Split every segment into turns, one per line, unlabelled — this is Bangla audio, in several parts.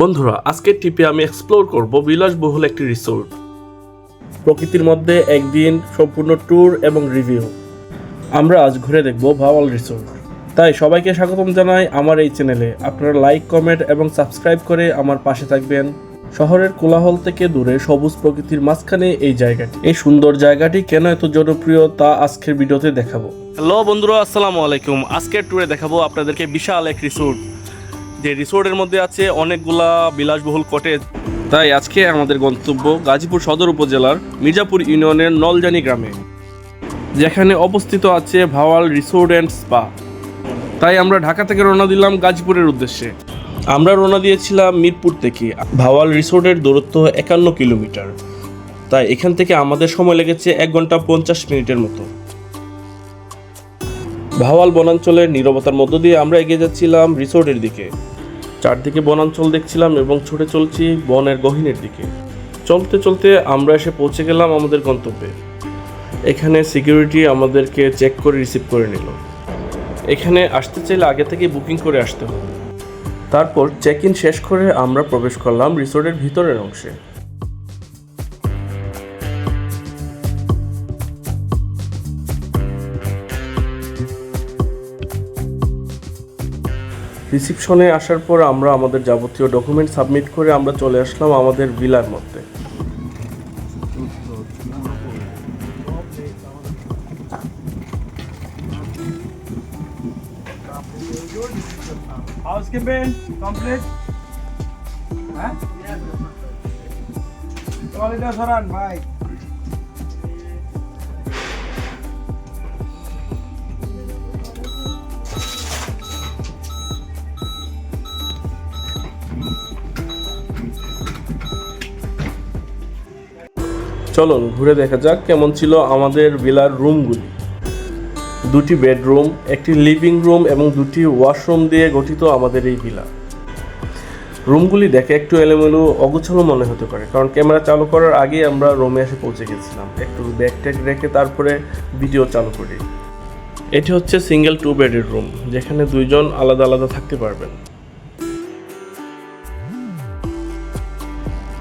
বন্ধুরা, আজকের ট্রিপে আমি এক্সপ্লোর করব বিলাসবহুল একটি রিসোর্ট। প্রকৃতির মধ্যে একদিন সম্পূর্ণ ট্যুর এবং রিভিউ। আমরা আজ ঘুরে দেখব ভাওয়াল রিসোর্ট। তাই সবাইকে স্বাগতম জানাই আমার এই চ্যানেলে। আপনারা লাইক, কমেন্ট এবং সাবস্ক্রাইব করে আমার পাশে থাকবেন। শহরের কোলাহল থেকে দূরে সবুজ প্রকৃতির মাঝখানে এই জায়গাটি। এই সুন্দর জায়গাটি কেন এত জনপ্রিয় তা আজকের ভিডিওতে দেখাবো। হ্যালো বন্ধুরা, আসসালামু আলাইকুম। আজকের ট্যুরে দেখাবো আপনাদেরকে বিশাল এক রিসোর্ট, যে রিসোর্টের মধ্যে আছে অনেকগুলা বিলাসবহুল কটেজ। তাই আজকে আমাদের গন্তব্য গাজীপুর সদর উপজেলার মির্জাপুর ইউনিয়নের নলজানি গ্রামে, যেখানে অবস্থিত আছে ভাওয়াল রিসোর্ট অ্যান্ড স্পা। তাই আমরা ঢাকা থেকে রওনা দিলাম গাজীপুরের উদ্দেশ্যে। আমরা রওনা দিয়েছিলাম মিরপুর থেকে। ভাওয়াল রিসোর্টের দূরত্ব 51 কিলোমিটার। তাই এখান থেকে আমাদের সময় লেগেছে 1 ঘন্টা 50 মিনিটের মতো। ভাওয়াল বনাঞ্চলের নীরবতার মধ্য দিয়ে আমরা এগিয়ে যাচ্ছিলাম রিসোর্টের দিকে। চারদিকে বনাঞ্চল দেখছিলাম এবং ছুটে চলছি বনের গহীনের দিকে। চলতে চলতে আমরা এসে পৌঁছে গেলাম আমাদের গন্তব্যে। এখানে সিকিউরিটি আমাদেরকে চেক করে রিসিভ করে নিল। এখানে আসতে চাইলে আগে থেকে বুকিং করে আসতে হবে। তারপর চেক ইন শেষ করে আমরা প্রবেশ করলাম রিসোর্টের ভিতরের অংশে। রিসিপশনে আসার পর আমরা আমাদের যাবতীয় ডকুমেন্ট সাবমিট করে আমরা চলে আসলাম আমাদের ভিলার মধ্যে।
Housekeeping complete. Huh? Toilet saran, bhai.
চলুন ঘুরে দেখা যাক কেমন ছিল আমাদের ভিলার রুমগুলি। 2টি বেডরুম, একটি লিভিং রুম এবং 2টি ওয়াশরুম দিয়ে গঠিত আমাদের এই ভিলা। রুমগুলি দেখে একটু এলোমেলো অগোছালো মনে হতে পারে, কারণ ক্যামেরা চালু করার আগেই আমরা রুমে এসে পৌঁছে গেছিলাম। একটু ব্যাগ ট্যাগ রেখে তারপরে ভিডিও চালু করি। এটি হচ্ছে সিঙ্গেল 2 বেডের রুম, যেখানে 2 জন আলাদা আলাদা থাকতে পারবেন।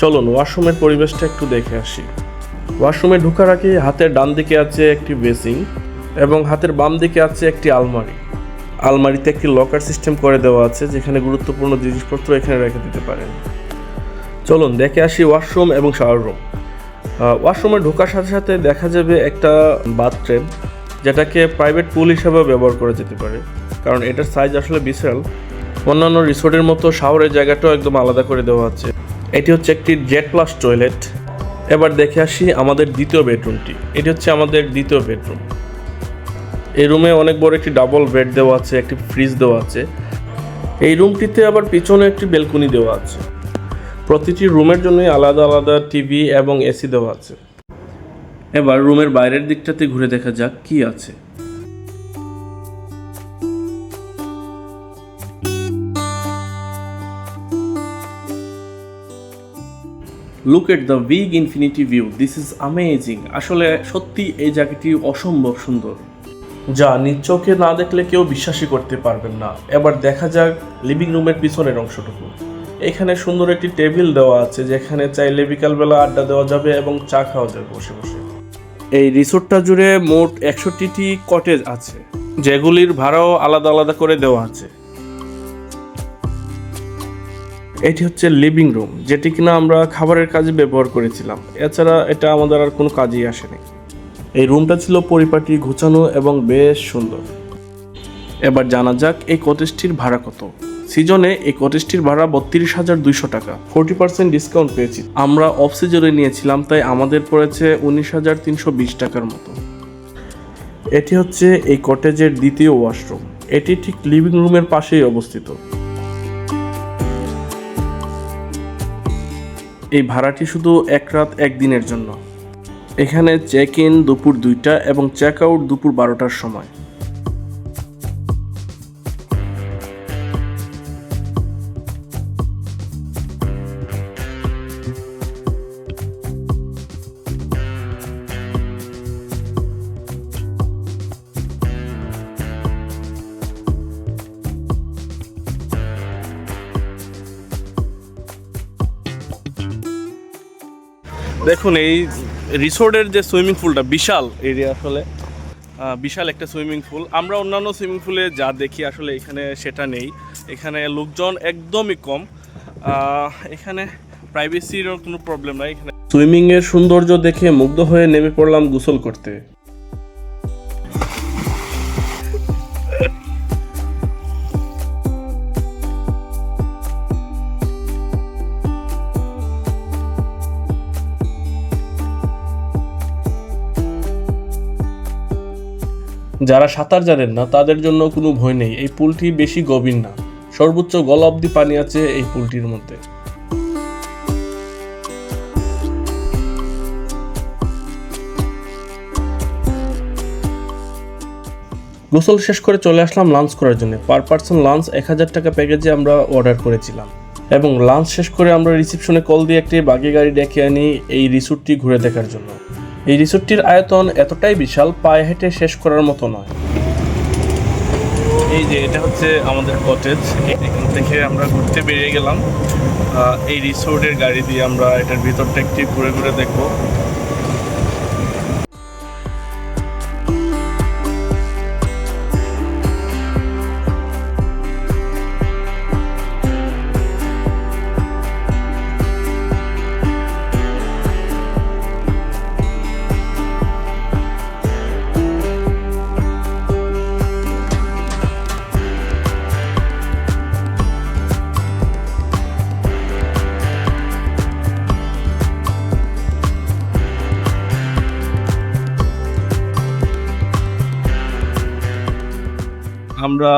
চলুন ওয়াশরুমের পরিবেশটা একটু দেখে আসি। ওয়াশরুমে ঢোকার আগে হাতের ডান দিকে আছে একটি বেসিং এবং হাতের বাম দিকে আছে একটি আলমারি। আলমারিতে একটি লকার সিস্টেম করে দেওয়া আছে, যেখানে গুরুত্বপূর্ণ জিনিসপত্র এখানে রেখে দিতে পারেন। চলুন দেখে আসি ওয়াশরুম এবং শাওয়ার রুম। ওয়াশরুমে ঢোকার সাথে সাথে দেখা যাবে একটা বাথটব, যেটাকে প্রাইভেট পুল হিসাবে ব্যবহার করা যেতে পারে, কারণ এটার সাইজ আসলে বিশাল। অন্যান্য রিসোর্টের মতো শাওয়ারের জায়গাটাও একদম আলাদা করে দেওয়া আছে। এটি হচ্ছে একটি জেড প্লাস টয়লেট। এবার দেখে আসি আমাদের দ্বিতীয় বেডরুমটি। এটি হচ্ছে আমাদের দ্বিতীয় বেডরুম। এই রুমে অনেক বড় একটি ডাবল বেড দেওয়া আছে, একটি ফ্রিজ দেওয়া আছে। এই রুমটিতে আবার পিছনে একটি বেলকনি দেওয়া আছে। প্রতিটি রুমের জন্যই আলাদা আলাদা টিভি এবং এসি দেওয়া আছে। এবার রুমের বাইরের দিকটাতে ঘুরে দেখা যাক কি আছে। Look at the big infinity view, this is amazing. আসলে সত্যি এই জায়গাটি অসম্ভব সুন্দর, যা নিজ চোখে না দেখলে কেউ বিশ্বাসই করতে পারবেন না। এবার দেখা যাক লিভিং রুমের পিছনের অংশটুকু। এখানে সুন্দর একটি টেবিল দেওয়া আছে, যেখানে চাইলে বিকালবেলা আড্ডা দেওয়া যাবে এবং চা খাওয়া যাবে বসে বসে। এই রিসোর্টটা জুড়ে মোট 61টি কটেজ আছে, যেগুলির ভাড়াও আলাদা আলাদা করে দেওয়া আছে। এটি হচ্ছে লিভিং রুম, যেটি কিনা আমরা খাবারের কাজে ব্যবহার করেছিলাম। এছাড়া এটা আমাদের আর কোনো কাজেই আসেনি। এই রুমটা ছিল পরিপাটি, গোছানো এবং বেশ সুন্দর। এবার জানা যাক এই কটেজটির ভাড়া কত। সিজনে এই কটেজটির ভাড়া 32,200 টাকা। 40% ডিসকাউন্ট পেয়েছি। আমরা অফ সিজনে নিয়েছিলাম, তাই আমাদের পড়েছে 19,320 টাকার মতো। এটি হচ্ছে এই কটেজের দ্বিতীয় ওয়াশরুম। এটি ঠিক লিভিং রুমের পাশেই অবস্থিত। এই ভাড়াটি শুধু 1 রাত 1 দিনের জন্য। এখানে চেক ইন দুপুর 2টা এবং চেক আউট দুপুর 12টার সময়। দেখুন এই রিসোর্টের যে সুইমিং পুলটা বিশাল এরিয়া, আসলে বিশাল একটা সুইমিং পুল। আমরা অন্যান্য সুইমিং পুলে যা দেখি আসলে এখানে সেটা নেই। এখানে লোকজন একদমই কম। এখানে প্রাইভেসিরও কোনো প্রবলেম নাই। এখানে সুইমিংয়ের সৌন্দর্য দেখে মুগ্ধ হয়ে নেমে পড়লাম গোসল করতে। যারা সাঁতার জানেন না তাদের জন্য কোনো ভয় নেই, এই পুলটি বেশি গভীর না, সর্বোচ্চ গলা অবধি পানি আছে এই পুলটির মধ্যে। গোসল শেষ করে চলে আসলাম লাঞ্চ করার জন্য। পার পার্সন লাঞ্চ 1000 টাকা প্যাকেজে আমরা অর্ডার করেছিলাম, এবং লাঞ্চ শেষ করে আমরা রিসেপশনে কল দিয়ে একটি বাগি গাড়ি ডেকে আনি এই রিসোর্টটি ঘুরে দেখার জন্য। এই রিসোর্টটির আয়তন এতটাই বিশাল, পায়ে হেঁটে শেষ করার মতো নয়। এই যে এটা হচ্ছে আমাদের কটেজ, এখান থেকে আমরা ঘুরতে বেরিয়ে গেলাম এই রিসোর্টের গাড়ি দিয়ে। আমরা এটার ভিতরটা একটু ঘুরে ঘুরে দেখবো। আমরা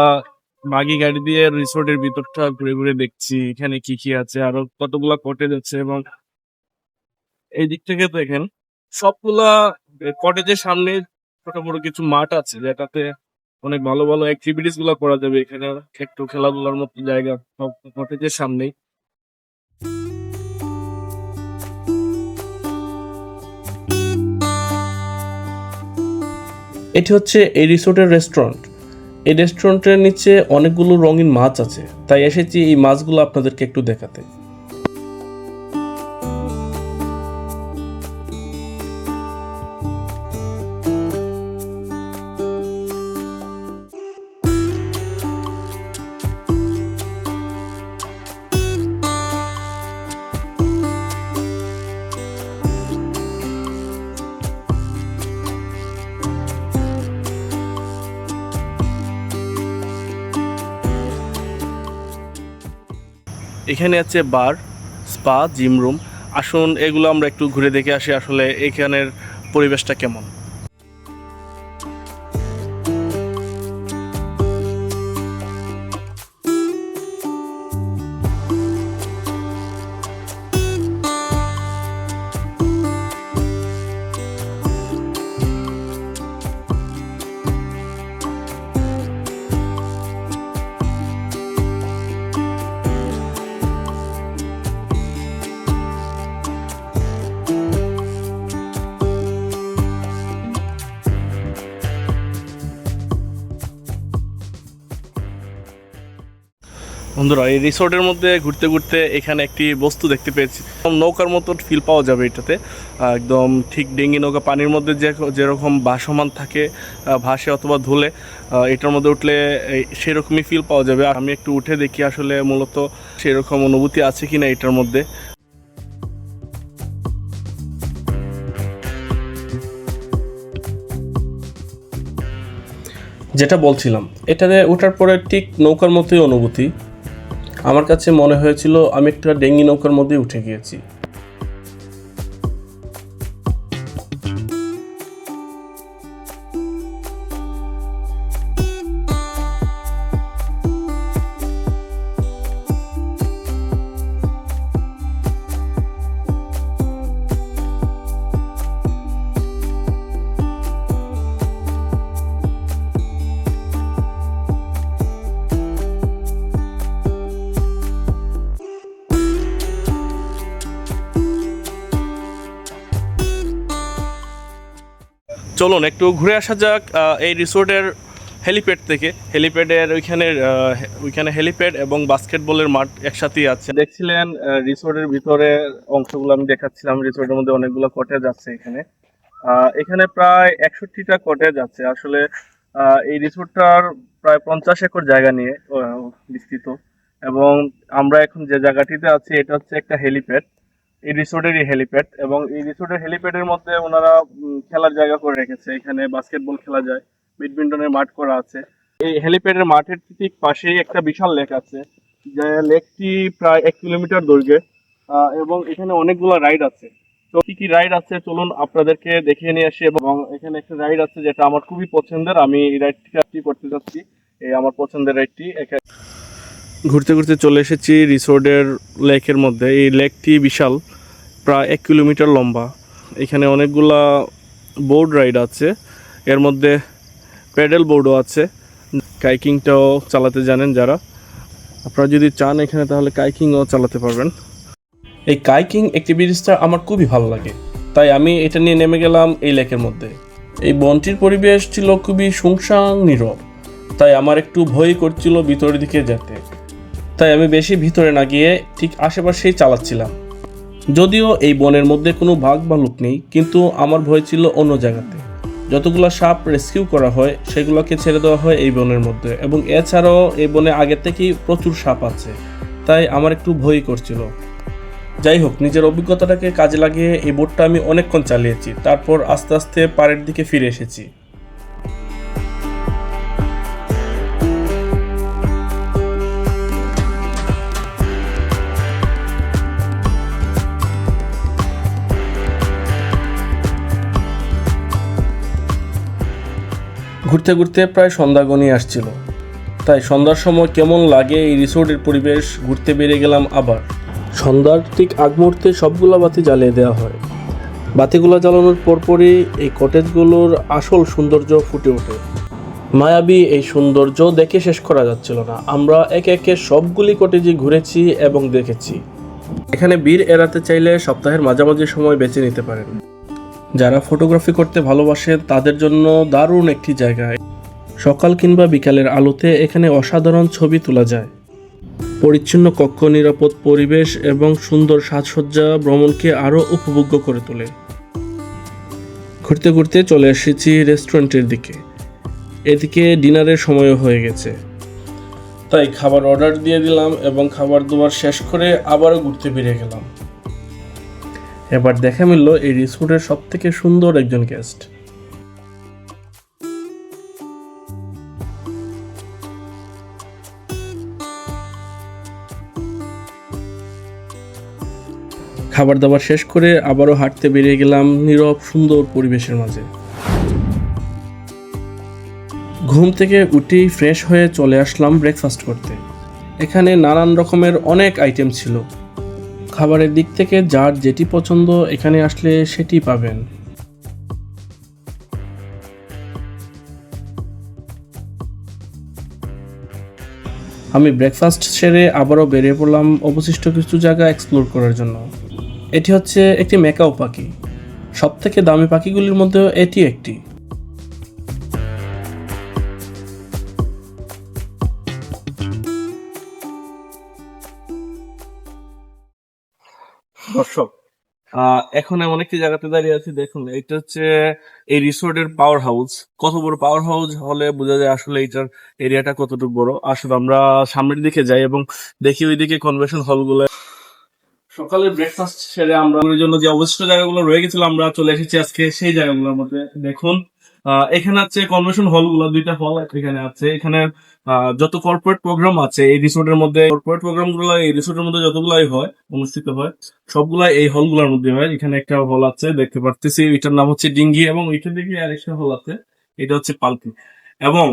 বাগি গাড়ি দিয়ে রিসোর্টের ভিতরটা ঘুরে ঘুরে দেখছি এখানে কি কি আছে, আরো কতগুলা কটেজ আছে। এবং এই দিক থেকে দেখেন সবগুলা কটেজের সামনে ছোট বড় কিছু মাঠ আছে, যেটাতে অনেক ভালো ভালো অ্যাক্টিভিটিস গুলা করা যাবে। এখানে একটু খেলাধুলার মতো জায়গা সব কটেজের সামনেই। এটি হচ্ছে এই রিসোর্টের রেস্টুরেন্ট। এই রেস্টুরেন্টের নিচে অনেকগুলো রঙিন মাছ আছে, তাই এসেছি এই মাছগুলো আপনাদেরকে একটু দেখাতে। এখানে আছে বার, স্পা, জিম রুম। আসুন এগুলো আমরা একটু ঘুরে দেখে আসি আসলে এখানের পরিবেশটা কেমন। বন্ধুরা এই রিসোর্টের মধ্যে ঘুরতে ঘুরতে এখানে একটি বস্তু দেখতে পেয়েছি, নৌকার মতো ফিল পাওয়া যাবে এটাতে। একদম ঠিক ডেঙ্গি নৌকা পানির মধ্যে যেরকম ভাসমান থাকে, ভাসে অথবা ধুলে, এটার মধ্যে উঠলে সেরকমই ফিল পাওয়া যাবে। আমি একটু উঠে দেখি আসলে মূলত সেরকম অনুভূতি আছে কিনা এটার মধ্যে। যেটা বলছিলাম, এটাতে ওঠার পরে ঠিক নৌকার মতোই অনুভূতি। আমার কাছে মনে হয়েছিল আমি একটা ডেঙ্গি নৌকার মধ্যে উঠে গিয়েছি। চলুন একটু ঘুরে আসা যাক এই রিসোর্টের হেলিপ্যাড থেকে। হেলিপ্যাডের ওইখানে হেলিপ্যাড এবং বাস্কেটবলের মাঠ একসাথেই আছে। দেখছিলেন রিসোর্টের ভিতরে অংশগুলো আমি দেখাচ্ছিলাম। রিসোর্টের মধ্যে অনেকগুলো কটেজ আছে এখানে। এখানে প্রায় 61টা কটেজ আছে। আসলে এই রিসোর্টটার প্রায় 50 একর জায়গা নিয়ে বিস্তৃত। এবং আমরা এখন যে জায়গাটিতে আছি এটা হচ্ছে একটা হেলিপ্যাড, এই রিসোর্টেরই হেলিপ্যাড। এবং এই রিসোর্টের হেলিপ্যাডের মধ্যে ওনারা খেলার জায়গা করে রেখেছে। এখানে বাস্কেটবল খেলা যায়, ব্যাডমিন্টনের মাঠ করা আছে। এই হেলিপ্যাডের মাঠের ঠিক পাশেই একটা বিশাল লেক আছে, যে লেকটি প্রায় 1 কিলোমিটার দৈর্ঘ্যের। এবং এখানে অনেকগুলো রাইড আছে। তো কি কি রাইড আছে চলুন আপনাদেরকে দেখিয়ে নিয়ে আসি। এবং এখানে একটা রাইড আছে যেটা আমার খুবই পছন্দের, আমি এই রাইডটি করতে যাচ্ছি। এই আমার পছন্দের রাইডটি। ঘুরতে ঘুরতে চলে এসেছি রিসোর্টের লেকের মধ্যে। এই লেকটি বিশাল, প্রায় 1 কিলোমিটার লম্বা। এখানে অনেকগুলা বোর্ড রাইড আছে, এর মধ্যে প্যাডেল বোর্ডও আছে। কাইকিংটাও চালাতে জানেন যারা, আপনারা যদি চান এখানে তাহলে কাইকিংও চালাতে পারবেন। এই কাইকিং অ্যাক্টিভিটিসটা আমার খুবই ভালো লাগে, তাই আমি এটা নিয়ে নেমে গেলাম এই লেকের মধ্যে। এই বনটির পরিবেশ ছিল খুবই শুনশান নীরব, তাই আমার একটু ভয় করছিল ভিতরের দিকে যেতে। তাই আমি বেশি ভিতরে না গিয়ে ঠিক আশেপাশেই চালাচ্ছিলাম। যদিও এই বনের মধ্যে কোনো বাঘ বা ভালুক নেই, কিন্তু আমার ভয় ছিল অন্য জায়গাতে। যতগুলো সাপ রেস্কিউ করা হয় সেগুলোকে ছেড়ে দেওয়া হয় এই বনের মধ্যে, এবং এছাড়াও এই বনে আগে থেকেই প্রচুর সাপ আছে, তাই আমার একটু ভয় করছিল। যাই হোক, নিজের অভিজ্ঞতাটাকে কাজে লাগিয়ে এই বোটটা আমি অনেকক্ষণ চালিয়েছি। তারপর আস্তে আস্তে পাড়ের দিকে ফিরে এসেছি। ঘুরতে ঘুরতে প্রায় সন্ধ্যা গনিয়ে আসছিল, তাই সন্ধ্যার সময় কেমন লাগে এই রিসোর্টের পরিবেশ ঘুরতে বেরিয়ে গেলাম আবার। সন্ধ্যার ঠিক আগ মুহূর্তে সবগুলো বাতি জ্বালিয়ে দেওয়া হয়। বাতিগুলো জ্বালানোর পরপরই এই কটেজগুলোর আসল সৌন্দর্য ফুটে ওঠে। মায়াবী এই সৌন্দর্য দেখে শেষ করা যাচ্ছিল না। আমরা একে একে সবগুলি কটেজই ঘুরেছি এবং দেখেছি। এখানে ভিড় এড়াতে চাইলে সপ্তাহের মাঝামাঝি সময় বেছে নিতে পারেন। যারা ফটোগ্রাফি করতে ভালোবাসে তাদের জন্য দারুণ একটি জায়গা। সকাল কিংবা বিকালের আলোতে এখানে অসাধারণ ছবি তোলা যায়। পরিচ্ছন্ন কক্ষ, নিরাপদ পরিবেশ এবং সুন্দর সাজসজ্জা ভ্রমণকে আরও উপভোগ্য করে তোলে। ঘুরতে ঘুরতে চলে এসেছি রেস্টুরেন্টের দিকে। এদিকে ডিনারের সময়ও হয়ে গেছে, তাই খাবার অর্ডার দিয়ে দিলাম এবং খাবার দাবার শেষ করে আবারও ঘুরতে বেরিয়ে গেলাম। এবার দেখা মিলল এই রিসোর্টের সবথেকে সুন্দর একজন গেস্ট। খাবার দাবার শেষ করে আবারও হাঁটতে বেরিয়ে গেলাম নীরব সুন্দর পরিবেশের মাঝে। ঘুম থেকে উঠেই ফ্রেশ হয়ে চলে আসলাম ব্রেকফাস্ট করতে। এখানে নানান রকমের অনেক আইটেম ছিল। খাবারের দিক থেকে যার যেটি পছন্দ এখানে আসলে সেটি পাবেন। আমি ব্রেকফাস্ট সেরে আবারও বেরিয়ে পড়লাম অবশিষ্ট কিছু জায়গা এক্সপ্লোর করার জন্য। এটি হচ্ছে একটি ম্যাকাও পাখি। সবথেকে দামি পাখিগুলির মধ্যেও এটি একটি। দর্শক, এখন এমন একটি জায়গাতে দাঁড়িয়ে আছি, দেখুন এটা হচ্ছে এই রিসোর্টের পাওয়ার হাউস। কত বড় পাওয়ার হাউস হলে বোঝা যায় আসলে এইটার এরিয়াটা কতটুকু বড়। আসলে আমরা সামনের দিকে যাই এবং দেখি ওইদিকে কনভেনশন হলগুলো। সকালে ব্রেকফাস্ট সেরে আমরা ওর জন্য যে অবশিষ্ট জায়গাগুলো রয়ে গেছিল আমরা চলে এসেছি আজকে সেই জায়গাগুলোর মধ্যে। দেখুন এখানে আছে কনভেনশন হলগুলো, 2টা হল এখানে আছে। এখানে যত কর্পোরেট প্রোগ্রাম আছে এই রিসোর্টের মধ্যে, কর্পোরেট প্রোগ্রাম গুলো এই রিসোর্টের মধ্যে যতগুলাই হয়, অনুষ্ঠিত হয়, সবগুলাই এই হলগুলোর মধ্যে হয়। এখানে একটা হল আছে দেখতে পারতেছি, এটার নাম হচ্ছে ডিঙ্গি, এবং ওইখান থেকে আরেকটা হল আছে, এটা হচ্ছে পালকি। এবং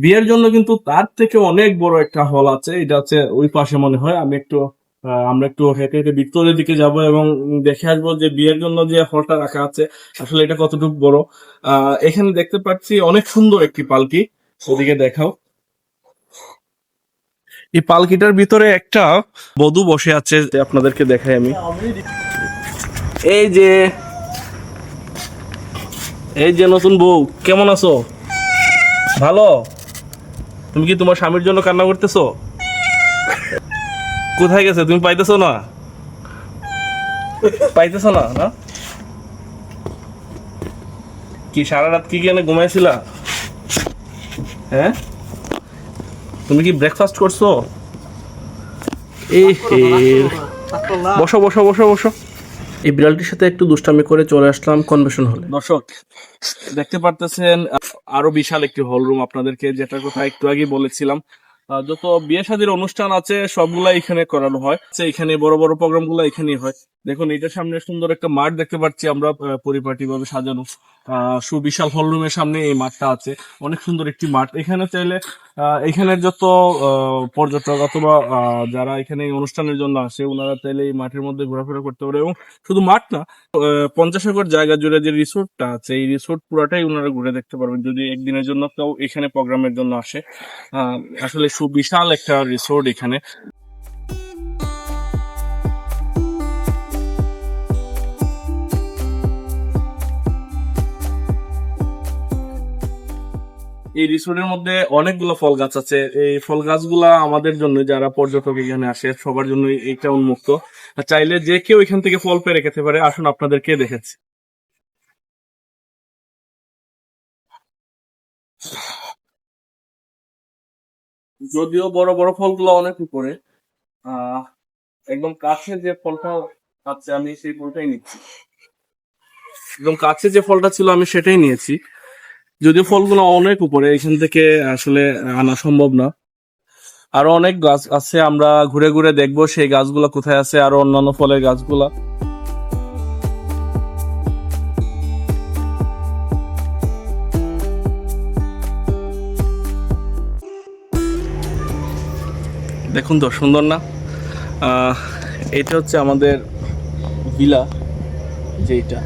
বিয়ের জন্য কিন্তু তার থেকে অনেক বড় একটা হল আছে, এটা হচ্ছে ওই পাশে মনে হয়। আমরা একটু হেঁটে হেঁটে ভিতরের দিকে যাব এবং দেখে আসবো যে বিয়ের জন্য যে হলটা রাখা আছে আসলে এটা কতটুকু বড়। এখানে দেখতে পাচ্ছি অনেক সুন্দর একটি পালকি, ওদিকে দেখাও। এই পালকিটার ভিতরে একটা বধূ বসে আছে, আপনাদেরকে দেখাই আমি। এই যে নতুন বউ, কেমন আছো? ভালো। তুমি কি তোমার স্বামীর জন্য কান্না করতেছো? কোথায় গেছে? তুমি পাইতেছো না? পাইতেছো না? না কি সারা রাত কি কেন ঘুমাইছিলা? হ্যাঁ, তুমি কি ব্রেকফাস্ট করছো? এই বসো বসো বসো বসো। এই বিড়ালটির সাথে একটু দুষ্টামি করে চলে আসলাম কনভেনশন হলে। দর্শক দেখতে পারতেছেন আরো বিশাল একটি হল রুম, আপনাদেরকে যেটার কথা একটু আগে বলেছিলাম। যত বিয়ে শাদীর অনুষ্ঠান আছে সবগুলা এখানে করানো হয়, এখানে বড় বড় প্রোগ্রাম গুলো এখানেই হয়। দেখুন এটার সামনে সুন্দর একটা মাঠ দেখতে পাচ্ছি আমরা, পরিপাটি ভাবে সাজানো সুবিশাল হল রুমের সামনে এই মাঠটা আছে। অনেক সুন্দর একটি মাঠ। এখানে চাইলে এখানের যত পর্যটক অথবা যারা এখানে এই অনুষ্ঠানের জন্য আসে ওনারা চাইলে এই মাঠের মধ্যে ঘোরাফেরা করতে পারে। এবং শুধু মাঠ না, 50 একর জায়গা জুড়ে যে রিসোর্টটা আছে এই রিসোর্ট পুরাটাই ওনারা ঘুরে দেখতে পারবেন যদি একদিনের জন্য কেউ এখানে প্রোগ্রামের জন্য আসে। আসলে সুবিশাল একটা রিসোর্ট এখানে। এই রিসোর্টের মধ্যে অনেকগুলো ফল গাছ আছে। এই ফল গাছগুলা আমাদের জন্য, যারা পর্যটক এখানে আসে সবার জন্য এটা উন্মুক্ত। চাইলে যে কেউ এখান থেকে ফল পেরে খেতে পারে। আসুন আপনাদেরকে দেখাচ্ছি। যদিও বড় বড় ফলগুলো অনেক উপরে, আহ একদম কাছে যে ফলটা আছে আমি সেই ফলটাই নিচ্ছি। একদম কাছে যে ফলটা ছিল আমি সেটাই নিয়েছি, যদিও ফলগুলো অনেক উপরে, এখান থেকে আসলে আনা সম্ভব না। আরো অনেক গাছ আছে, আমরা ঘুরে ঘুরে দেখবো সেই গাছগুলা কোথায় আছে, আরো অন্যান্য ফলের গাছগুলা। দেখুন তো সুন্দর না? এটা হচ্ছে আমাদের ভিলা, যেটা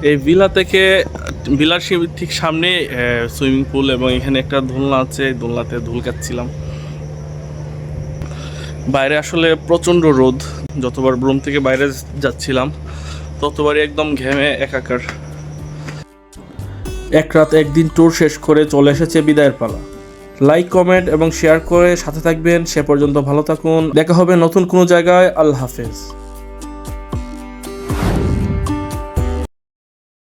এই ভিলা থেকে ভিলার ঠিক সামনে সুইমিং পুল এবং এখানে একটা দোলনা আছে, দোলনাতে দোল কাটছিলাম। বাইরে আসলে প্রচন্ড রোদ, যতবার রুম থেকে বাইরে যাচ্ছিলাম ততবারই একদম ঘেমে একাকার। এক রাত একদিন ট্যুর শেষ করে চলে এসেছে বিদায়ের পালা। লাইক, কমেন্ট এবং শেয়ার করে সাথে থাকবেন। সে পর্যন্ত ভালো থাকুন, দেখা হবে নতুন কোনো জায়গায়। আল্লাহ হাফেজ।